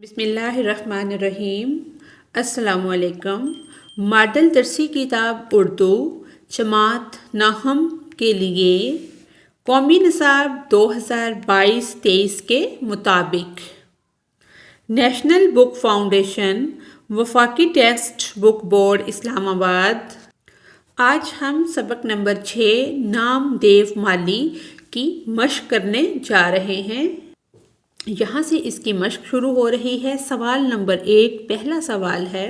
بسم اللہ الرحمن الرحیم۔ السلام علیکم۔ ماڈل درسی کتاب اردو جماعت نہم کے لیے قومی نصاب 2022-23 کے مطابق نیشنل بک فاؤنڈیشن وفاقی ٹیکسٹ بک بورڈ اسلام آباد۔ آج ہم سبق نمبر 6 نام دیو مالی کی مشق کرنے جا رہے ہیں۔ یہاں سے اس کی مشق شروع ہو رہی ہے۔ سوال نمبر 1 پہلا سوال ہے،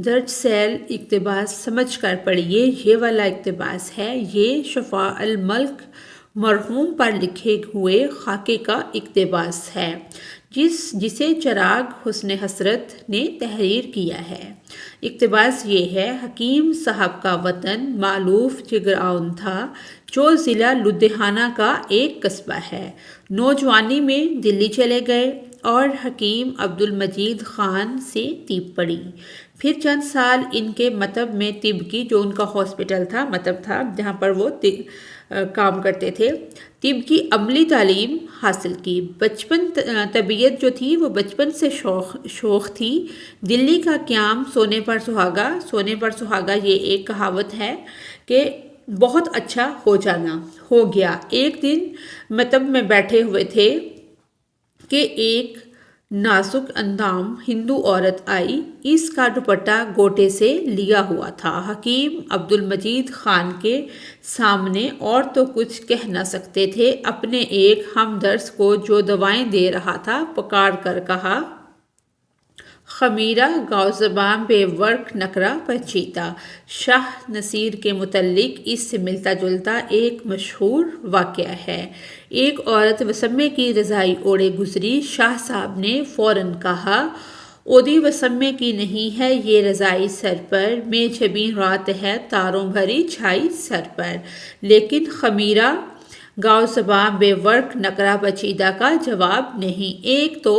درج ذیل اقتباس سمجھ کر پڑھیے۔ یہ والا اقتباس ہے، یہ شفاء الملک مرحوم پر لکھے ہوئے خاکے کا اقتباس ہے جسے چراغ حسن حسرت نے تحریر کیا ہے۔ اقتباس یہ ہے، حکیم صاحب کا وطن مألوف جگراؤں تھا جو ضلع لدھیانہ کا ایک قصبہ ہے۔ نوجوانی میں دلی چلے گئے اور حکیم عبدالمجید خان سے طب پڑھی۔ پھر چند سال ان کے مکتب میں طب کی، جو ان کا ہاسپٹل تھا، مکتب تھا جہاں پر وہ کام کرتے تھے، طب کی عملی تعلیم حاصل کی۔ بچپن طبیعت جو تھی وہ بچپن سے شوق تھی۔ دلی کا قیام سونے پر سہاگا، سونے پر سہاگا یہ ایک کہاوت ہے کہ بہت اچھا ہو جانا ہو گیا۔ ایک دن مکتب میں بیٹھے ہوئے تھے کہ ایک نازک اندام ہندو عورت آئی، اس کا دوپٹہ گوٹے سے لیا ہوا تھا۔ حکیم عبدالمجید خان کے سامنے اور تو کچھ کہہ نہ سکتے تھے، اپنے ایک ہمدرد کو جو دوائیں دے رہا تھا پکار کر کہا، خمیرہ گاؤ زباں بے ورق نکرا پیچیدہ۔ شاہ نصیر کے متعلق اس سے ملتا جلتا ایک مشہور واقعہ ہے۔ ایک عورت وسمے کی رضائی اوڑے گزری، شاہ صاحب نے فوراً کہا، اودی وسمے کی نہیں ہے یہ رضائی سر پر، میں چھبیں رات ہے تاروں بھری چھائی سر پر۔ لیکن خمیرہ گاؤ زباں بے ورق نکرا پیچیدہ کا جواب نہیں۔ ایک تو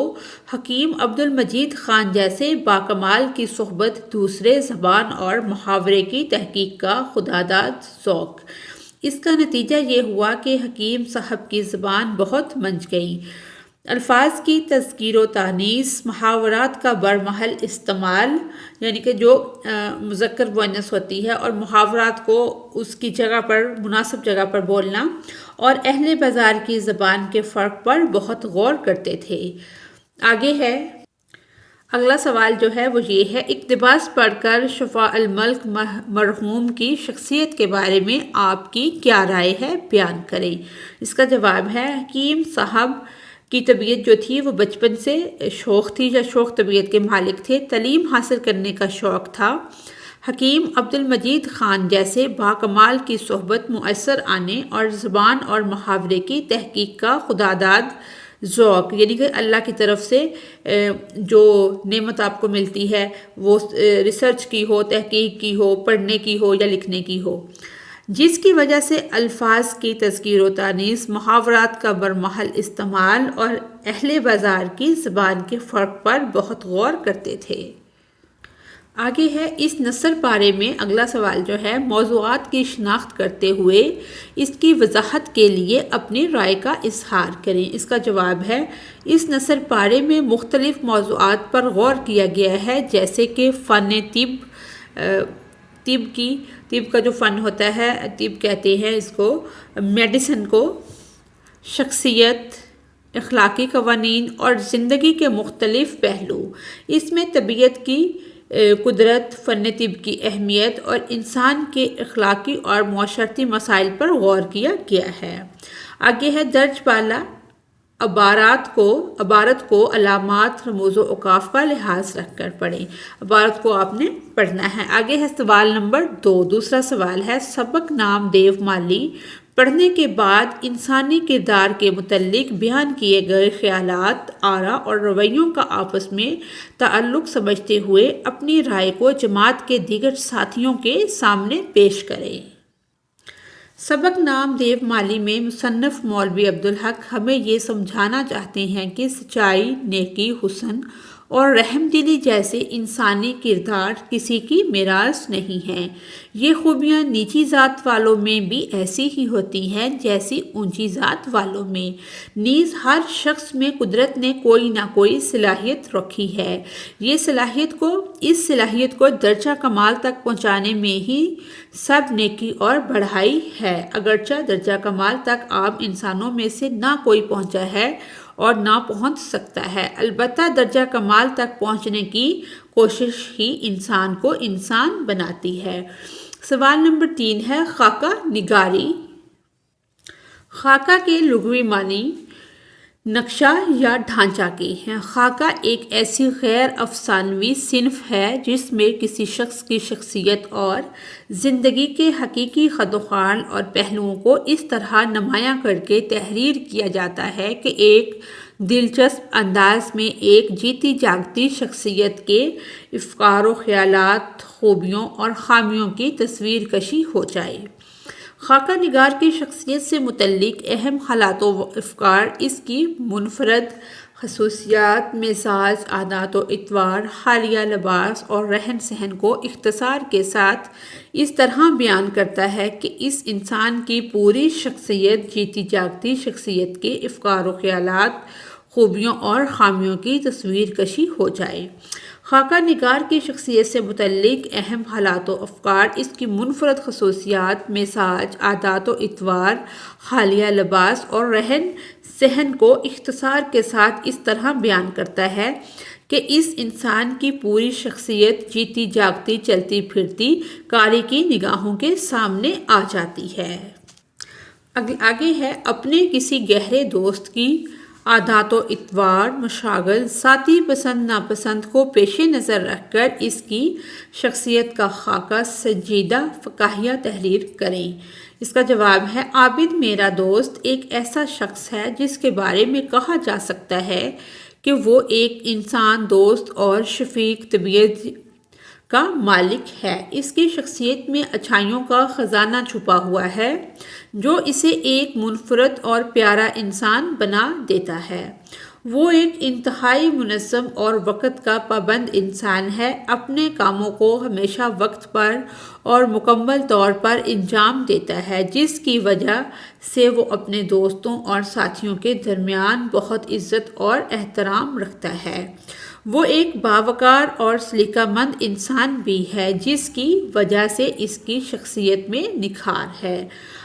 حکیم عبدالمجید خان جیسے باکمال کی صحبت، دوسرے زبان اور محاورے کی تحقیق کا خداداد ذوق۔ اس کا نتیجہ یہ ہوا کہ حکیم صاحب کی زبان بہت منجھ گئی۔ الفاظ کی تذکیر و تانیث، محاورات کا برمحل استعمال، یعنی کہ جو مذکر مؤنث ہوتی ہے، اور محاورات کو اس کی جگہ پر، مناسب جگہ پر بولنا، اور اہل بازار کی زبان کے فرق پر بہت غور کرتے تھے۔ آگے ہے اگلا سوال جو ہے وہ یہ ہے، اقتباس پڑھ کر شفاء الملک مرحوم کی شخصیت کے بارے میں آپ کی کیا رائے ہے، بیان کریں۔ اس کا جواب ہے، حکیم صاحب کی طبیعت جو تھی وہ بچپن سے شوق تھی، یا شوق طبیعت کے مالک تھے، تعلیم حاصل کرنے کا شوق تھا۔ حکیم عبدالمجید خان جیسے باکمال کی صحبت، مؤثر آنے اور زبان اور محاورے کی تحقیق کا خداداد ذوق، یعنی کہ اللہ کی طرف سے جو نعمت آپ کو ملتی ہے وہ ریسرچ کی ہو، تحقیق کی ہو، پڑھنے کی ہو یا لکھنے کی ہو، جس کی وجہ سے الفاظ کی تذکیر و تانیث، محاورات کا برمحل استعمال اور اہل بازار کی زبان کے فرق پر بہت غور کرتے تھے۔ آگے ہے، اس نثر پارے میں اگلا سوال جو ہے، موضوعات کی شناخت کرتے ہوئے اس کی وضاحت کے لیے اپنی رائے کا اظہار کریں۔ اس کا جواب ہے، اس نثر پارے میں مختلف موضوعات پر غور کیا گیا ہے، جیسے کہ فن طب کا جو فن ہوتا ہے، طب کہتے ہیں اس کو، میڈیسن کو، شخصیت، اخلاقی قوانین اور زندگی کے مختلف پہلو۔ اس میں طبیعت کی قدرت، فن طب کی اہمیت اور انسان کے اخلاقی اور معاشرتی مسائل پر غور کیا گیا ہے۔ آگے ہے، درج بالا عبارت کو علامات، رموز و اوقاف کا لحاظ رکھ کر پڑھیں۔ عبارت کو آپ نے پڑھنا ہے۔ آگے ہے سوال نمبر 2، دوسرا سوال ہے، سبق نام دیو مالی پڑھنے کے بعد انسانی کردار کے متعلق بیان کیے گئے خیالات، آراء اور رویوں کا آپس میں تعلق سمجھتے ہوئے اپنی رائے کو جماعت کے دیگر ساتھیوں کے سامنے پیش کریں۔ سبق نام دیو مالی میں مصنف مولوی عبدالحق ہمیں یہ سمجھانا چاہتے ہیں کہ سچائی، نیکی، حسن اور رحم دلی جیسے انسانی کردار کسی کی میراث نہیں ہیں۔ یہ خوبیاں نیچی ذات والوں میں بھی ایسی ہی ہوتی ہیں جیسی اونچی ذات والوں میں۔ نیز ہر شخص میں قدرت نے کوئی نہ کوئی صلاحیت رکھی ہے۔ اس صلاحیت کو درجہ کمال تک پہنچانے میں ہی سب نیکی اور بڑائی ہے، اگرچہ درجہ کمال تک عام انسانوں میں سے نہ کوئی پہنچا ہے اور نہ پہنچ سکتا ہے، البتہ درجہ کمال تک پہنچنے کی کوشش ہی انسان کو انسان بناتی ہے۔ سوال نمبر 3 ہے خاکہ نگاری۔ خاکہ کے لغوی معنی نقشہ یا ڈھانچہ کے ہیں۔ خاکہ ایک ایسی غیر افسانوی صنف ہے جس میں کسی شخص کی شخصیت اور زندگی کے حقیقی خد و خال اور پہلوؤں کو اس طرح نمایاں کر کے تحریر کیا جاتا ہے کہ ایک دلچسپ انداز میں ایک جیتی جاگتی شخصیت کے افکار و خیالات، خوبیوں اور خامیوں کی تصویر کشی ہو جائے۔ خاکہ نگار کی شخصیت سے متعلق اہم حالات و افکار اس کی منفرد خصوصیات، مزاج، عادات و اطوار، حالیہ لباس اور رہن سہن کو اختصار کے ساتھ اس طرح بیان کرتا ہے کہ اس انسان کی پوری شخصیت جیتی جاگتی شخصیت کے افکار و خیالات، خوبیوں اور خامیوں کی تصویر کشی ہو جائے۔ خاکہ نگار کی شخصیت سے متعلق اہم حالات و افکار اس کی منفرد خصوصیات، مزاج، عادات و اطوار، حالیہ لباس اور رہن سہن کو اختصار کے ساتھ اس طرح بیان کرتا ہے کہ اس انسان کی پوری شخصیت جیتی جاگتی چلتی پھرتی قاری کی نگاہوں کے سامنے آ جاتی ہے۔ آگے ہے اپنے کسی گہرے دوست کی عادات و اطوار، مشاغل، ذاتی پسند ناپسند کو پیش نظر رکھ کر اس کی شخصیت کا خاکہ سنجیدہ فقاہیہ تحریر کریں۔ اس کا جواب ہے عابد میرا دوست ایک ایسا شخص ہے جس کے بارے میں کہا جا سکتا ہے کہ وہ ایک انسان دوست اور شفیق طبیعت کا مالک ہے۔ اس کی شخصیت میں اچھائیوں کا خزانہ چھپا ہوا ہے جو اسے ایک منفرد اور پیارا انسان بنا دیتا ہے۔ وہ ایک انتہائی منظم اور وقت کا پابند انسان ہے، اپنے کاموں کو ہمیشہ وقت پر اور مکمل طور پر انجام دیتا ہے، جس کی وجہ سے وہ اپنے دوستوں اور ساتھیوں کے درمیان بہت عزت اور احترام رکھتا ہے۔ وہ ایک باوقار اور سلیقہ مند انسان بھی ہے، جس کی وجہ سے اس کی شخصیت میں نکھار ہے۔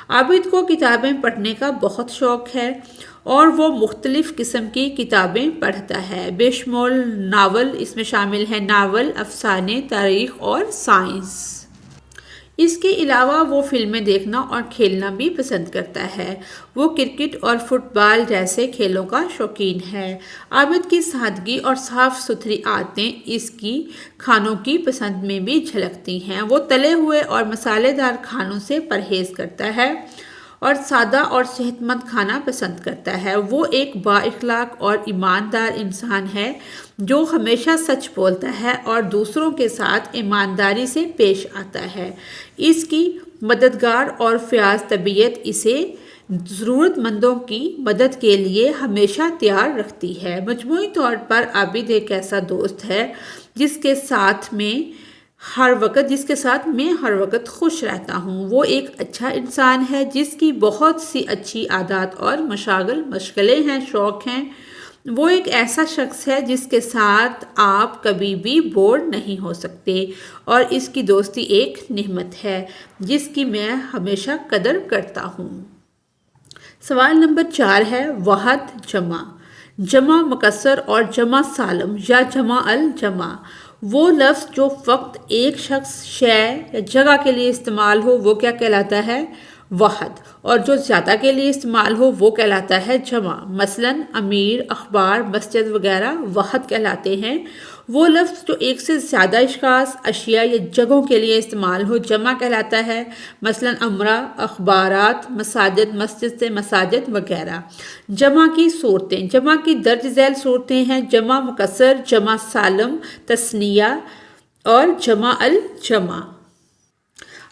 عابد کو کتابیں پڑھنے کا بہت شوق ہے اور وہ مختلف قسم کی کتابیں پڑھتا ہے، بشمول ناول۔ اس میں شامل ہیں ناول، افسانے، تاریخ اور سائنس۔ اس کے علاوہ وہ فلمیں دیکھنا اور کھیلنا بھی پسند کرتا ہے۔ وہ کرکٹ اور فٹ بال جیسے کھیلوں کا شوقین ہے۔ عابد کی سادگی اور صاف ستھری عادتیں اس کی کھانوں کی پسند میں بھی جھلکتی ہیں۔ وہ تلے ہوئے اور مسالے دار کھانوں سے پرہیز کرتا ہے اور سادہ اور صحت مند کھانا پسند کرتا ہے۔ وہ ایک با اخلاق اور ایماندار انسان ہے جو ہمیشہ سچ بولتا ہے اور دوسروں کے ساتھ ایمانداری سے پیش آتا ہے۔ اس کی مددگار اور فیاض طبیعت اسے ضرورت مندوں کی مدد کے لیے ہمیشہ تیار رکھتی ہے۔ مجموعی طور پر عابد ایک ایسا دوست ہے جس کے ساتھ میں ہر وقت خوش رہتا ہوں۔ وہ ایک اچھا انسان ہے جس کی بہت سی اچھی عادات اور مشغلیں ہیں، شوق ہیں۔ وہ ایک ایسا شخص ہے جس کے ساتھ آپ کبھی بھی بور نہیں ہو سکتے اور اس کی دوستی ایک نعمت ہے جس کی میں ہمیشہ قدر کرتا ہوں۔ سوال نمبر 4 ہے واحد جمع۔ جمع مکسر اور جمع سالم یا جمع الجمع۔ وہ لفظ جو فقط ایک شخص، شے یا جگہ کے لیے استعمال ہو وہ کیا کہلاتا ہے؟ واحد۔ اور جو زیادہ کے لیے استعمال ہو وہ کہلاتا ہے جمع۔ مثلاً امیر، اخبار، مسجد وغیرہ واحد کہلاتے ہیں۔ وہ لفظ جو ایک سے زیادہ اشخاص، اشیاء یا جگہوں کے لیے استعمال ہو جمع کہلاتا ہے۔ مثلاً امراء، اخبارات، مساجد، مسجد سے مساجد وغیرہ۔ جمع کی صورتیں، جمع کی درج ذیل صورتیں ہیں جمع مکسر، جمع سالم، تثنیہ اور جمع الجمع۔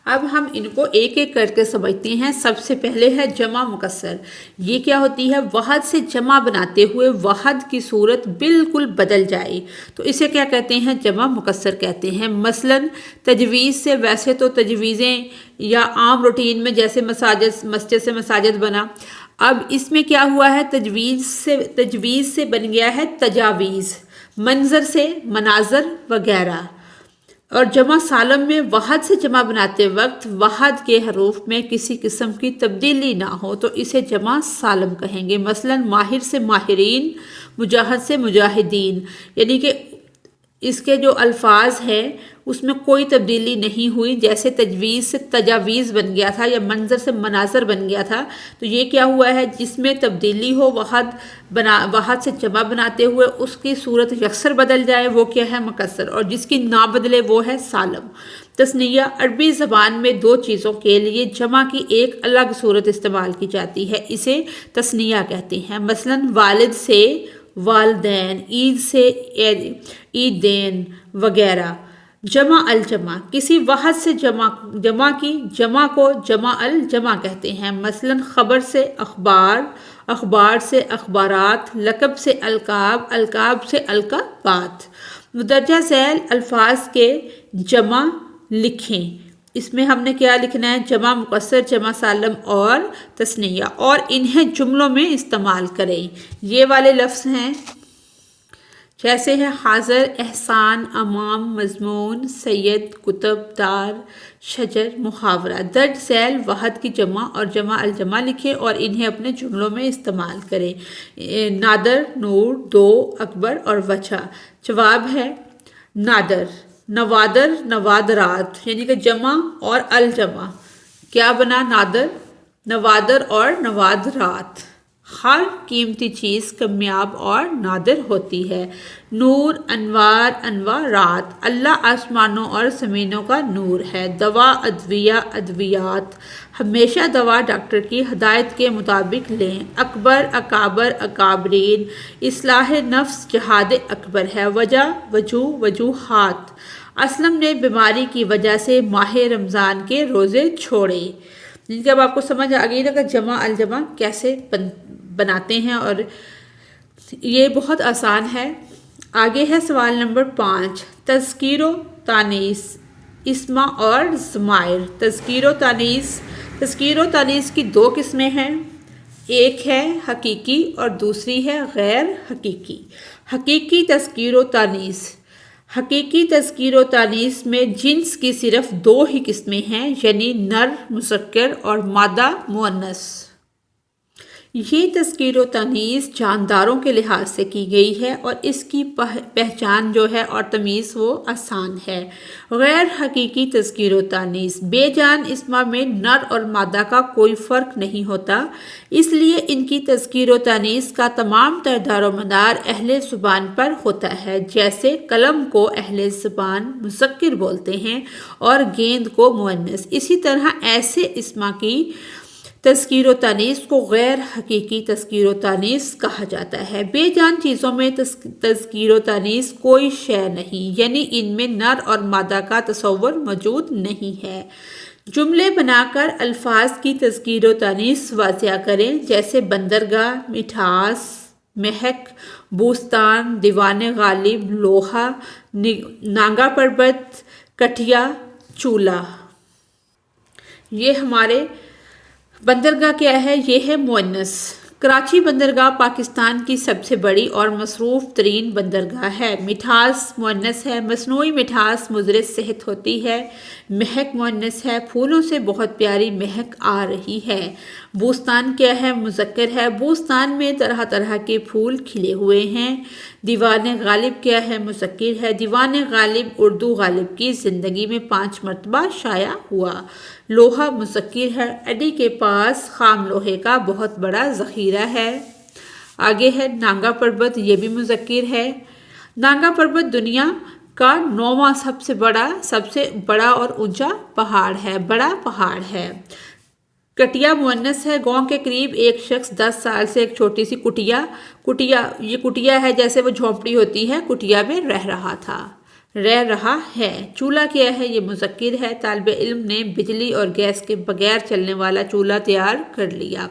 اب ہم ان کو ایک ایک کر کے سمجھتے ہیں۔ سب سے پہلے ہے جمع مکسر۔ یہ کیا ہوتی ہے؟ واحد سے جمع بناتے ہوئے واحد کی صورت بالکل بدل جائے تو اسے کیا کہتے ہیں؟ جمع مکسر کہتے ہیں۔ مثلاً تجویز سے، ویسے تو تجویزیں یا عام روٹین میں جیسے مسجد سے مساجد بنا، اب اس میں کیا ہوا ہے؟ تجویز سے بن گیا ہے تجاویز، منظر سے مناظر وغیرہ۔ اور جمع سالم میں واحد سے جمع بناتے وقت واحد کے حروف میں کسی قسم کی تبدیلی نہ ہو تو اسے جمع سالم کہیں گے۔ مثلاً ماہر سے ماہرین، مجاہد سے مجاہدین، یعنی کہ اس کے جو الفاظ ہیں اس میں کوئی تبدیلی نہیں ہوئی، جیسے تجویز سے تجاویز بن گیا تھا یا منظر سے مناظر بن گیا تھا، تو یہ کیا ہوا ہے؟ جس میں تبدیلی ہو واحد سے جمع بناتے ہوئے اس کی صورت یکسر بدل جائے وہ کیا ہے؟ مکسر، اور جس کی نہ بدلے وہ ہے سالم۔ تثنیہ، عربی زبان میں دو چیزوں کے لیے جمع کی ایک الگ صورت استعمال کی جاتی ہے، اسے تثنیہ کہتے ہیں۔ مثلاً والد سے والدین، عید سے عیدین وغیرہ۔ جمع الجمع، کسی واحد سے جمع کی جمع کو جمع الجمع کہتے ہیں۔ مثلاً خبر سے اخبار، اخبار سے اخبارات، لقب سے القاب، القاب سے القابات۔ مندرجہ ذیل الفاظ کے جمع لکھیں۔ اس میں ہم نے کیا لکھنا ہے؟ جمع مکسر، جمع سالم اور تثنیہ، اور انہیں جملوں میں استعمال کریں۔ یہ والے لفظ ہیں جیسے ہے حاضر، احسان، امام، مضمون، سید، کتب، دار، شجر، محاورہ۔ درج ذیل واحد کی جمع اور جمع الجمع لکھیں اور انہیں اپنے جملوں میں استعمال کریں۔ نادر، نور، دو، اکبر اور وجہ۔ جواب ہے نادر، نوادر، نوادرات، یعنی کہ جمع اور الجمع کیا بنا؟ نادر، نوادر اور نوادرات۔ ہر قیمتی چیز کمیاب اور نادر ہوتی ہے۔ نور، انوار، انوارات۔ اللہ آسمانوں اور زمینوں کا نور ہے۔ دوا، ادویہ، ادویات۔ ہمیشہ دوا ڈاکٹر کی ہدایت کے مطابق لیں۔ اکبر، اکابر، اکابرین۔ اصلاح نفس جہاد اکبر ہے۔ وجہ، وجوہ، وجوہات۔ اسلم نے بیماری کی وجہ سے ماہ رمضان کے روزے چھوڑے۔ جب آپ کو سمجھ آ گئی نا کہ جمع الجمع کیسے بناتے ہیں، اور یہ بہت آسان ہے۔ آگے ہے سوال نمبر 5، تذکیر و تانیث، اسما اور ضمائر۔ تذکیر و تانیث کی دو قسمیں ہیں، ایک ہے حقیقی اور دوسری ہے غیر حقیقی۔ حقیقی تذکیر و تانیث، حقیقی تذکیر و تانیث میں جنس کی صرف دو ہی قسمیں ہیں، یعنی نر مذکر اور مادہ مؤنث۔ یہ تذکیر و تانیث جانداروں کے لحاظ سے کی گئی ہے اور اس کی پہچان جو ہے اور تمیز وہ آسان ہے۔ غیر حقیقی تذکیر و تانیث، بے جان اسما میں نر اور مادہ کا کوئی فرق نہیں ہوتا، اس لیے ان کی تذکیر و تانیث کا تمام تر دار و مدار اہل زبان پر ہوتا ہے۔ جیسے قلم کو اہل زبان مذکر بولتے ہیں اور گیند کو مؤنث، اسی طرح ایسے اسما کی تذکیر و تانیث کو غیر حقیقی تذکیر و تانیث کہا جاتا ہے۔ بے جان چیزوں میں تذکیر و تانیث کوئی شے نہیں، یعنی ان میں نر اور مادہ کا تصور موجود نہیں ہے۔ جملے بنا کر الفاظ کی تذکیر و تانیث واضح کریں، جیسے بندرگاہ، مٹھاس، مہک، بوستان، دیوان غالب، لوہا، نانگا پربت، کٹیا، چولہ۔ یہ ہمارے بندرگاہ کیا ہے؟ یہ ہے مؤنث۔ کراچی بندرگاہ پاکستان کی سب سے بڑی اور مصروف ترین بندرگاہ ہے۔ مٹھاس مؤنث ہے، مصنوعی مٹھاس مضر صحت ہوتی ہے۔ مہک مؤنث ہے، پھولوں سے بہت پیاری مہک آ رہی ہے۔ بوستان کیا ہے؟ مذکر ہے، بوستان میں طرح طرح کے پھول کھلے ہوئے ہیں۔ دیوان غالب کیا ہے؟ مذکر ہے، دیوان غالب اردو غالب کی زندگی میں 5 مرتبہ شائع ہوا۔ لوہا مذکر ہے، ایڈی کے پاس خام لوہے کا بہت بڑا ذخیرہ ہے۔ آگے ہے نانگا پربت، یہ بھی مذکر ہے۔ نانگا پربت دنیا کا 9واں سب سے بڑا اور اونچا پہاڑ ہے، بڑا پہاڑ ہے۔ کٹیا مؤنث ہے، گاؤں کے قریب ایک شخص 10 سال سے ایک چھوٹی سی کٹیا، یہ کٹیا ہے جیسے وہ جھونپڑی ہوتی ہے، کٹیا میں رہ رہا تھا۔ رہ رہا ہے۔ چولہا کیا ہے؟ یہ مذکر ہے۔ طالب علم نے بجلی اور گیس کے بغیر چلنے والا چولہا تیار کر لیا۔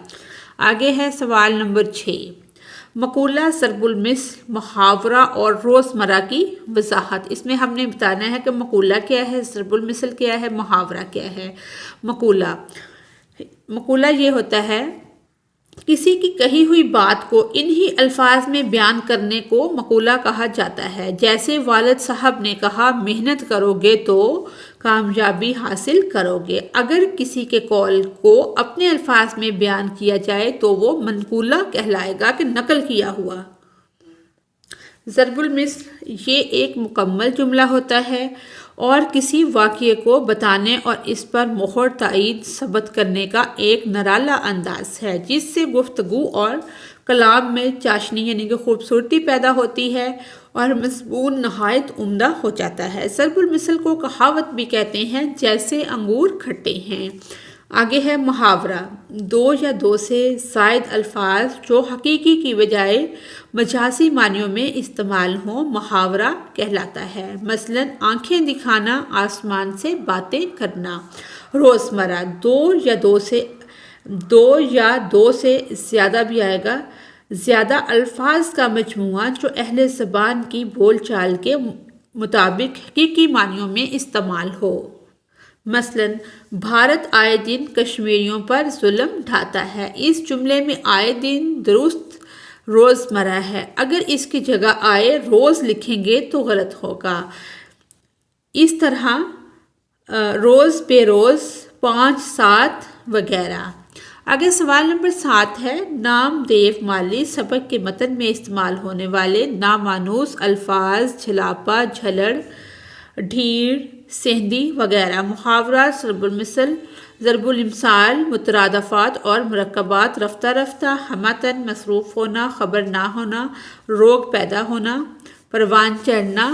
آگے ہے سوال نمبر 6۔ مقولہ، ضرب المثل، محاورہ اور روزمرہ کی وضاحت۔ اس میں ہم نے بتانا ہے کہ مقولہ کیا ہے، ضرب المثل کیا ہے، محاورہ کیا ہے۔ مقولہ یہ ہوتا ہے کسی کی کہی ہوئی بات کو انہی الفاظ میں بیان کرنے کو مقولہ کہا جاتا ہے۔ جیسے والد صاحب نے کہا محنت کرو گے تو کامیابی حاصل کرو گے۔ اگر کسی کے قول کو اپنے الفاظ میں بیان کیا جائے تو وہ منقولہ کہلائے گا کہ نقل کیا ہوا۔ ضرب المثل یہ ایک مکمل جملہ ہوتا ہے اور کسی واقعے کو بتانے اور اس پر مہر تائید ثبت کرنے کا ایک نرالا انداز ہے، جس سے گفتگو اور کلام میں چاشنی یعنی کہ خوبصورتی پیدا ہوتی ہے اور مضمون نہایت عمدہ ہو جاتا ہے۔ ضرب المثل کو کہاوت بھی کہتے ہیں، جیسے انگور کھٹے ہیں۔ آگے ہے محاورہ، دو یا دو سے زائد الفاظ جو حقیقی کی بجائے مجازی معنیوں میں استعمال ہوں محاورہ کہلاتا ہے۔ مثلاً آنکھیں دکھانا، آسمان سے باتیں کرنا۔ روزمرہ، دو یا دو سے زیادہ بھی آئے گا، زیادہ الفاظ کا مجموعہ جو اہل زبان کی بول چال کے مطابق حقیقی معنیوں میں استعمال ہو۔ مثلاً بھارت آئے دن کشمیریوں پر ظلم ڈھاتا ہے۔ اس جملے میں آئے دن درست روزمرہ ہے۔ اگر اس کی جگہ آئے روز لکھیں گے تو غلط ہوگا۔ اس طرح روز بے روز، 5 7 وغیرہ۔ آگے سوال نمبر 7 ہے نام دیو مالی سبق کے متن میں استعمال ہونے والے نامانوس الفاظ جھلاپا، جھلڑ، ڈھیر، سہندی وغیرہ۔ محاورات، ضرب المثل، ضرب الامثال، مترادفات اور مرکبات۔ رفتہ رفتہ، ہمتاً، مصروف ہونا، خبر نہ ہونا، روگ پیدا ہونا، پروان چڑھنا،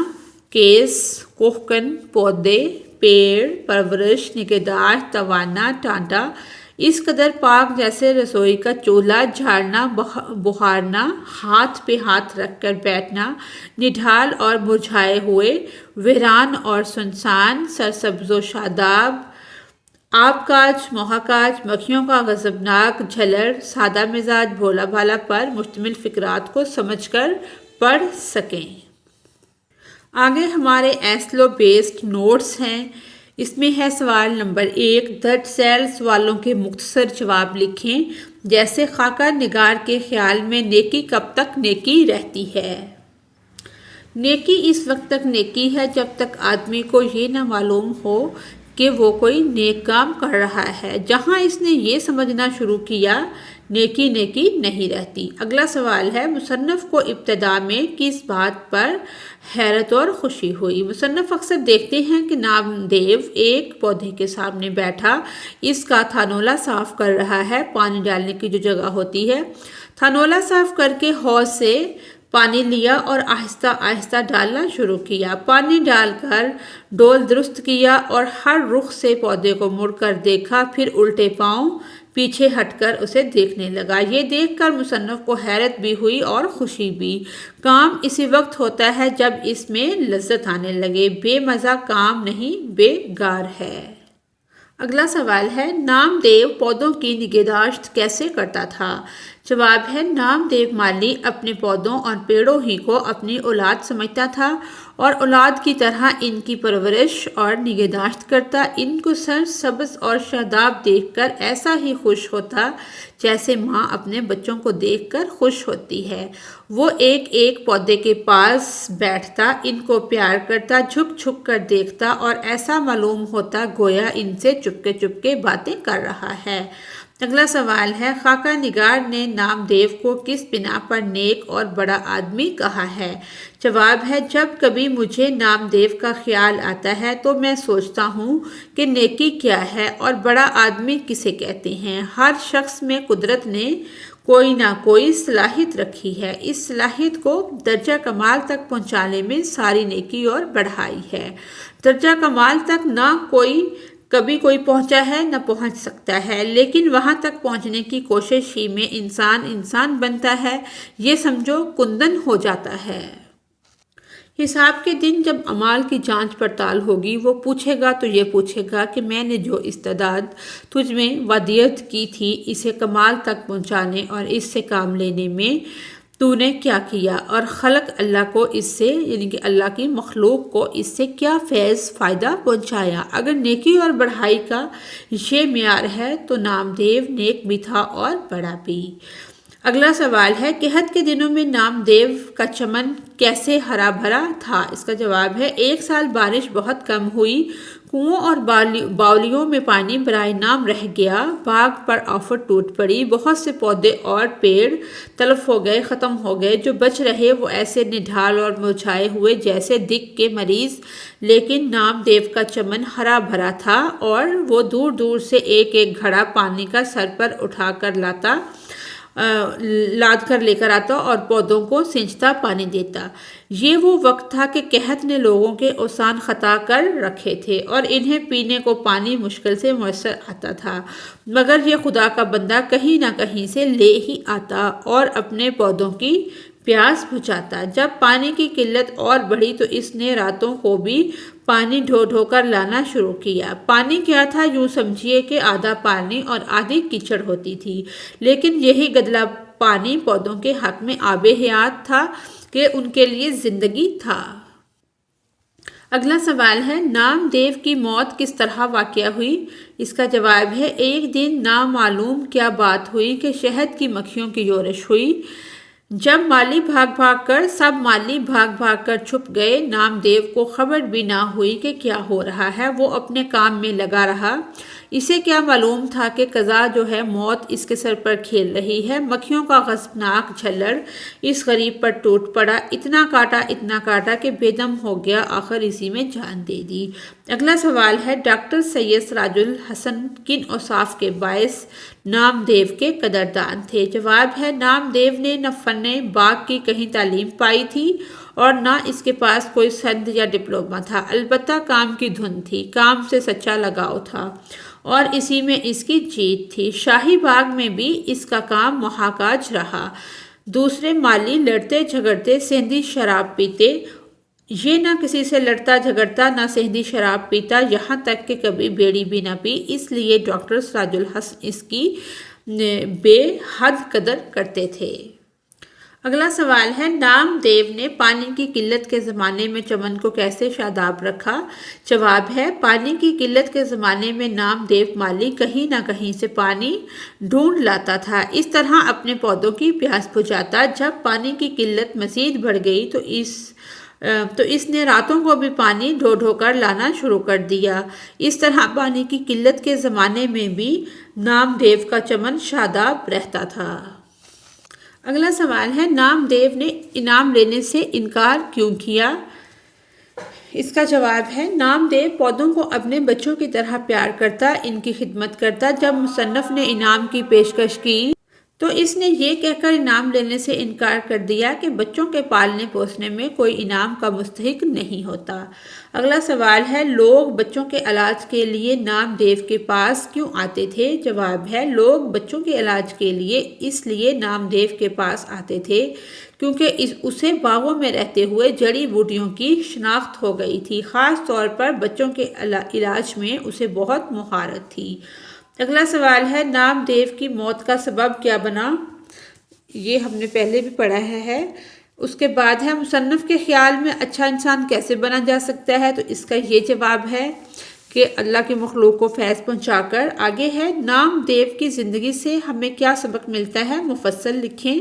کیس، کوہکن، پودے، پیڑ، پرورش، نگہداشت، توانا، ٹانڈا، اس قدر پاک جیسے رسوئی کا چولہا، جھاڑنا، بخارنا، ہاتھ پہ ہاتھ رکھ کر بیٹھنا، نڈھال اور مرجھائے ہوئے، ویران اور سنسان، سرسبز و شاداب، آب کاج، محاکاج، مکھیوں کا غضبناک جھلڑ، سادہ مزاج، بھولا بھالا پر مشتمل فقرات کو سمجھ کر پڑھ سکیں۔ آگے ہمارے ایسلو بیسڈ نوٹس ہیں۔ اس میں ہے سوال نمبر 1، درج ذیل سوالوں کے مختصر جواب لکھیں۔ جیسے خاکہ نگار کے خیال میں نیکی کب تک نیکی رہتی ہے؟ نیکی اس وقت تک نیکی ہے جب تک آدمی کو یہ نہ معلوم ہو کہ وہ کوئی نیک کام کر رہا ہے۔ جہاں اس نے یہ سمجھنا شروع کیا نیکی نیکی نہیں رہتی۔ اگلا سوال ہے مصنف کو ابتدا میں کس بات پر حیرت اور خوشی ہوئی؟ مصنف اکثر دیکھتے ہیں کہ نامدیو ایک پودے کے سامنے بیٹھا اس کا تھانولا صاف کر رہا ہے، پانی ڈالنے کی جو جگہ ہوتی ہے۔ تھانولا صاف کر کے حوض سے پانی لیا اور آہستہ آہستہ ڈالنا شروع کیا۔ پانی ڈال کر ڈول درست کیا اور ہر رخ سے پودے کو مڑ کر دیکھا، پھر الٹے پاؤں پیچھے ہٹ کر اسے دیکھنے لگا۔ یہ دیکھ کر مصنف کو حیرت بھی ہوئی اور خوشی بھی۔ کام اسی وقت ہوتا ہے جب اس میں لذت آنے لگے، بے مزہ کام نہیں بے گار ہے۔ اگلا سوال ہے نامدیو پودوں کی نگہداشت کیسے کرتا تھا؟ جواب ہے نامدیو مالی اپنے پودوں اور پیڑوں ہی کو اپنی اولاد سمجھتا تھا اور اولاد کی طرح ان کی پرورش اور نگہداشت کرتا۔ ان کو سرسبز اور شاداب دیکھ کر ایسا ہی خوش ہوتا جیسے ماں اپنے بچوں کو دیکھ کر خوش ہوتی ہے۔ وہ ایک ایک پودے کے پاس بیٹھتا، ان کو پیار کرتا، جھک جھک کر دیکھتا اور ایسا معلوم ہوتا گویا ان سے چپکے باتیں کر رہا ہے۔ اگلا سوال ہے خاکہ نگار نے نامدیو کو کس بنا پر نیک اور بڑا آدمی کہا ہے؟ جواب ہے جب کبھی مجھے نامدیو کا خیال آتا ہے تو میں سوچتا ہوں کہ نیکی کیا ہے اور بڑا آدمی کسے کہتے ہیں۔ ہر شخص میں قدرت نے کوئی نہ کوئی صلاحیت رکھی ہے، اس صلاحیت کو درجہ کمال تک پہنچانے میں ساری نیکی اور بڑھائی ہے۔ درجہ کمال تک نہ کبھی کوئی پہنچا ہے نہ پہنچ سکتا ہے، لیکن وہاں تک پہنچنے کی کوشش ہی میں انسان بنتا ہے، یہ سمجھو کندن ہو جاتا ہے۔ حساب کے دن جب اعمال کی جانچ پڑتال ہوگی، وہ پوچھے گا تو یہ پوچھے گا کہ میں نے جو استعداد تجھ میں ودیعت کی تھی اسے کمال تک پہنچانے اور اس سے کام لینے میں تو نے کیا کیا، اور خلق اللہ کو اس سے یعنی کہ اللہ کی مخلوق کو اس سے کیا فیض فائدہ پہنچایا۔ اگر نیکی اور بڑھائی کا یہ معیار ہے تو نامدیو نیک بھی تھا اور بڑا بھی۔ اگلا سوال ہے، قحط کے دنوں میں نامدیو کا چمن کیسے ہرا بھرا تھا؟ اس کا جواب ہے، ایک سال بارش بہت کم ہوئی، کنووں اور باولیوں میں پانی برائے نام رہ گیا، باغ پر آفت ٹوٹ پڑی، بہت سے پودے اور پیڑ تلف ہو گئے، ختم ہو گئے، جو بچ رہے وہ ایسے نڈھال اور مرجھائے ہوئے جیسے دکھ کے مریض، لیکن نامدیو کا چمن ہرا بھرا تھا اور وہ دور دور سے ایک ایک گھڑا پانی کا سر پر اٹھا کر لاد کر لے کر آتا اور پودوں کو سینچتا، پانی دیتا۔ یہ وہ وقت تھا کہ قحط نے لوگوں کے اوسان خطا کر رکھے تھے اور انہیں پینے کو پانی مشکل سے میسر آتا تھا، مگر یہ خدا کا بندہ کہیں نہ کہیں سے لے ہی آتا اور اپنے پودوں کی پیاس بجھاتا۔ جب پانی کی قلت اور بڑھی تو اس نے راتوں کو بھی پانی ڈھو ڈھو کر لانا شروع کیا۔ پانی کیا تھا؟ یوں سمجھیے کہ آدھا پانی اور آدھی کیچڑ ہوتی تھی، لیکن یہی گدلا پانی پودوں کے حق میں آب حیات تھا کہ ان کے لیے زندگی تھا۔ اگلا سوال ہے، نامدیو کی موت کس طرح واقع ہوئی؟ اس کا جواب ہے، ایک دن نامعلوم کیا بات ہوئی کہ شہد کی مکھیوں کی یورش ہوئی۔ جب سب مالی بھاگ بھاگ کر چھپ گئے، نامدیو کو خبر بھی نہ ہوئی کہ کیا ہو رہا ہے۔ وہ اپنے کام میں لگا رہا، اسے کیا معلوم تھا کہ قضا جو ہے موت اس کے سر پر کھیل رہی ہے۔ مکھیوں کا غضبناک جھلڑ اس غریب پر ٹوٹ پڑا، اتنا کاٹا کہ بے دم ہو گیا، آخر اسی میں جان دے دی۔ اگلا سوال ہے، ڈاکٹر سید سراج الحسن کن اوصاف کے باعث نامدیو کے قدردان تھے؟ جواب ہے، نامدیو نے نہ فن باغ کی کہیں تعلیم پائی تھی اور نہ اس کے پاس کوئی سند یا ڈپلومہ تھا، البتہ کام کی دھن تھی، کام سے سچا لگاؤ تھا اور اسی میں اس کی جیت تھی۔ شاہی باغ میں بھی اس کا کام محاکاج رہا۔ دوسرے مالی لڑتے جھگڑتے سیندی شراب پیتے، یہ نہ کسی سے لڑتا جھگڑتا نہ سیندی شراب پیتا، یہاں تک کہ کبھی بیڑی بھی نہ پی، اس لیے ڈاکٹر سراج الحسن اس کی بے حد قدر کرتے تھے۔ اگلا سوال ہے، نامدیو نے پانی کی قلت کے زمانے میں چمن کو کیسے شاداب رکھا؟ جواب ہے، پانی کی قلت کے زمانے میں نامدیو مالی کہیں نہ کہیں سے پانی ڈھونڈ لاتا تھا، اس طرح اپنے پودوں کی پیاس بجھاتا۔ جب پانی کی قلت مزید بڑھ گئی تو اس نے راتوں کو بھی پانی ڈھو ڈھو کر لانا شروع کر دیا۔ اس طرح پانی کی قلت کے زمانے میں بھی نامدیو کا چمن شاداب رہتا تھا۔ اگلا سوال ہے، نامدیو نے انعام لینے سے انکار کیوں کیا؟ اس کا جواب ہے، نامدیو پودوں کو اپنے بچوں کی طرح پیار کرتا، ان کی خدمت کرتا۔ جب مصنف نے انعام کی پیشکش کی تو اس نے یہ کہہ کر انعام لینے سے انکار کر دیا کہ بچوں کے پالنے پوسنے میں کوئی انعام کا مستحق نہیں ہوتا۔ اگلا سوال ہے، لوگ بچوں کے علاج کے لیے نامدیو کے پاس کیوں آتے تھے؟ جواب ہے، لوگ بچوں کے علاج کے لیے اس لیے نامدیو کے پاس آتے تھے کیونکہ اسے باغوں میں رہتے ہوئے جڑی بوٹیوں کی شناخت ہو گئی تھی، خاص طور پر بچوں کے علاج میں اسے بہت مہارت تھی۔ اگلا سوال ہے، نامدیو کی موت کا سبب کیا بنا؟ یہ ہم نے پہلے بھی پڑھا ہے۔ اس کے بعد ہے، مصنف کے خیال میں اچھا انسان کیسے بنا جا سکتا ہے؟ تو اس کا یہ جواب ہے کہ اللہ کی مخلوق کو فیض پہنچا کر۔ آگے ہے، نامدیو کی زندگی سے ہمیں کیا سبق ملتا ہے؟ مفصل لکھیں۔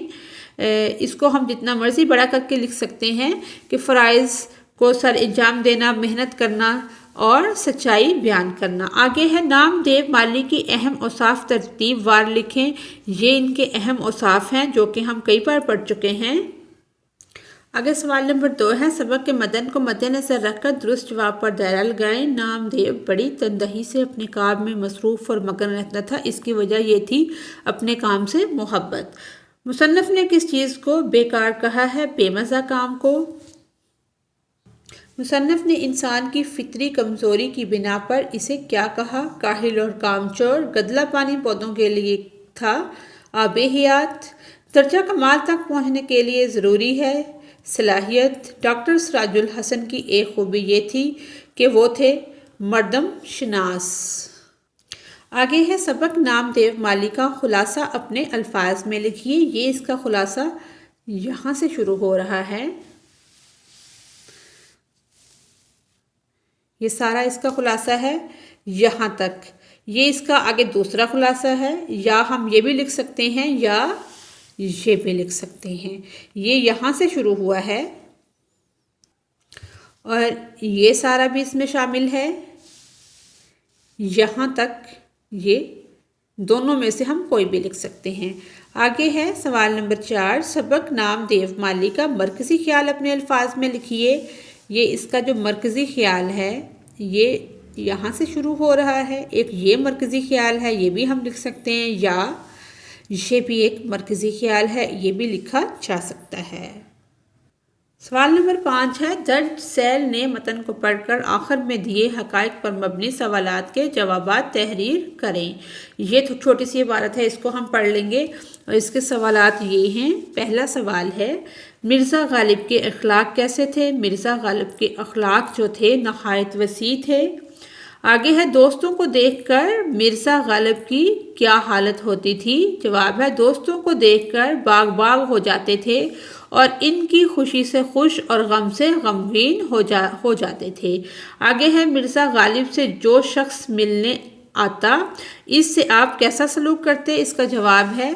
اس کو ہم جتنا مرضی بڑا کر کے لکھ سکتے ہیں کہ فرائض کو سر انجام دینا، محنت کرنا اور سچائی بیان کرنا۔ آگے ہے، نامدیو مالی کی اہم اوصاف ترتیب وار لکھیں۔ یہ ان کے اہم اوصاف ہیں جو کہ ہم کئی بار پڑھ چکے ہیں۔ آگے سوال نمبر 2 ہے، سبق کے متن کو مد نظر رکھ کر درست جواب پر دائرہ لگائیں۔ نامدیو بڑی تندہی سے اپنے کام میں مصروف اور مگن رہتا تھا، اس کی وجہ یہ تھی اپنے کام سے محبت۔ مصنف نے کس چیز کو بیکار کہا ہے؟ بے مزہ کام کو۔ مصنف نے انسان کی فطری کمزوری کی بنا پر اسے کیا کہا؟ کاہل اور کامچور۔ گدلا پانی پودوں کے لیے تھا آب حیات۔ درجہ کمال تک پہنچنے کے لیے ضروری ہے صلاحیت ڈاکٹر سراج الحسن کی ایک خوبی یہ تھی کہ وہ تھے مردم شناس۔ آگے ہے سبق نام دیو مالی کا خلاصہ اپنے الفاظ میں لکھیے۔ یہ اس کا خلاصہ یہاں سے شروع ہو رہا ہے، یہ سارا اس کا خلاصہ ہے یہاں تک۔ یہ اس کا آگے دوسرا خلاصہ ہے، یا ہم یہ بھی لکھ سکتے ہیں یا یہ بھی لکھ سکتے ہیں۔ یہ یہاں سے شروع ہوا ہے اور یہ سارا بھی اس میں شامل ہے یہاں تک، یہ دونوں میں سے ہم کوئی بھی لکھ سکتے ہیں۔ آگے ہے سوال نمبر 4، سبق نام دیو مالی کا مرکزی خیال اپنے الفاظ میں لکھیے۔ یہ اس کا جو مرکزی خیال ہے یہ یہاں سے شروع ہو رہا ہے، ایک یہ مرکزی خیال ہے، یہ بھی ہم لکھ سکتے ہیں، یا یہ بھی ایک مرکزی خیال ہے، یہ بھی لکھا جا سکتا ہے۔ سوال نمبر 5 ہے، درج ذیل نے متن کو پڑھ کر آخر میں دیے حقائق پر مبنی سوالات کے جوابات تحریر کریں۔ یہ تو چھوٹی سی عبارت ہے، اس کو ہم پڑھ لیں گے اور اس کے سوالات یہ ہیں۔ پہلا سوال ہے، مرزا غالب کے اخلاق کیسے تھے؟ مرزا غالب کے اخلاق جو تھے نہایت وسیع تھے۔ آگے ہے، دوستوں کو دیکھ کر مرزا غالب کی کیا حالت ہوتی تھی؟ جواب ہے، دوستوں کو دیکھ کر باغ باغ ہو جاتے تھے اور ان کی خوشی سے خوش اور غم سے غمگین ہو جاتے تھے۔ آگے ہے، مرزا غالب سے جو شخص ملنے آتا اس سے آپ کیسا سلوک کرتے؟ اس کا جواب ہے،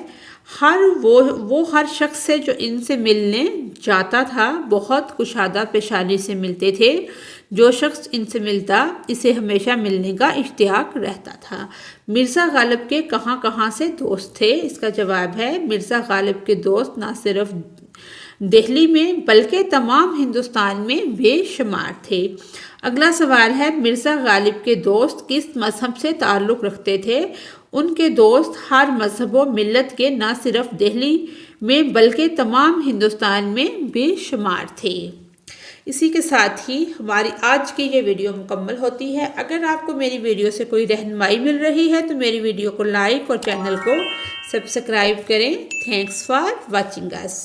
وہ ہر شخص سے جو ان سے ملنے جاتا تھا بہت کشادہ پیشانی سے ملتے تھے۔ جو شخص ان سے ملتا اسے ہمیشہ ملنے کا اشتیاق رہتا تھا۔ مرزا غالب کے کہاں کہاں سے دوست تھے؟ اس کا جواب ہے، مرزا غالب کے دوست نہ صرف دہلی میں بلکہ تمام ہندوستان میں بے شمار تھے۔ اگلا سوال ہے، مرزا غالب کے دوست کس مذہب سے تعلق رکھتے تھے؟ ان کے دوست ہر مذہب و ملت کے نہ صرف دہلی میں بلکہ تمام ہندوستان میں بے شمار تھے۔ اسی کے ساتھ ہی ہماری آج کی یہ ویڈیو مکمل ہوتی ہے۔ اگر آپ کو میری ویڈیو سے کوئی رہنمائی مل رہی ہے تو میری ویڈیو کو لائک اور چینل کو سبسکرائب کریں۔ Thanks for watching us.